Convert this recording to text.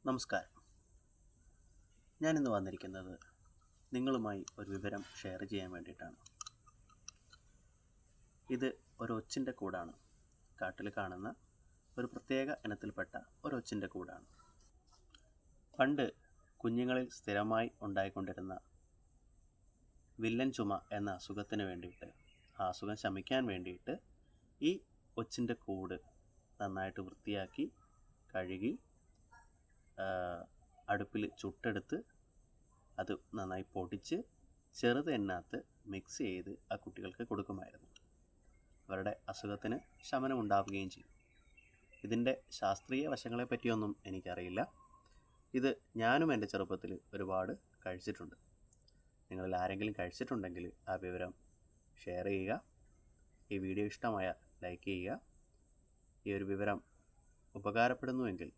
നമസ്കാരം. ഞാനിന്ന് വന്നിരിക്കുന്നത് നിങ്ങളുമായി ഒരു വിവരം ഷെയർ ചെയ്യാൻ വേണ്ടിയിട്ടാണ്. ഇത് ഒരു ഒച്ചിൻ്റെ കൂടാണ്. കാട്ടിൽ കാണുന്ന ഒരു പ്രത്യേക ഇനത്തിൽപ്പെട്ട ഒരു ഒച്ചിൻ്റെ കൂടാണ്. പണ്ട് കുഞ്ഞുങ്ങളിൽ സ്ഥിരമായി ഉണ്ടായിക്കൊണ്ടിരുന്ന വില്ലൻ ചുമ എന്ന അസുഖത്തിന് വേണ്ടിയിട്ട്, ആ അസുഖം ശമിക്കാൻ വേണ്ടിയിട്ട് ഈ ഒച്ചിൻ്റെ കൂട് നന്നായിട്ട് വൃത്തിയാക്കി കഴുകി അടുപ്പിൽ ചുട്ടെടുത്ത് അത് നന്നായി പൊടിച്ച് ചെറുതെണ്ണകത്ത് മിക്സ് ചെയ്ത് ആ കുട്ടികൾക്ക് കൊടുക്കുമായിരുന്നു. അവരുടെ അസുഖത്തിന് ശമനം ഉണ്ടാവുകയും ചെയ്യും. ഇതിൻ്റെ ശാസ്ത്രീയ വശങ്ങളെ പറ്റിയൊന്നും എനിക്കറിയില്ല. ഇത് ഞാനും എൻ്റെ ചെറുപ്പത്തിൽ ഒരുപാട് കഴിച്ചിട്ടുണ്ട്. നിങ്ങളിൽ ആരെങ്കിലും കഴിച്ചിട്ടുണ്ടെങ്കിൽ ആ വിവരം ഷെയർ ചെയ്യുക. ഈ വീഡിയോ ഇഷ്ടമായ ലൈക്ക് ചെയ്യുക. ഈ ഒരു വിവരം ഉപകാരപ്പെടുന്നുവെങ്കിൽ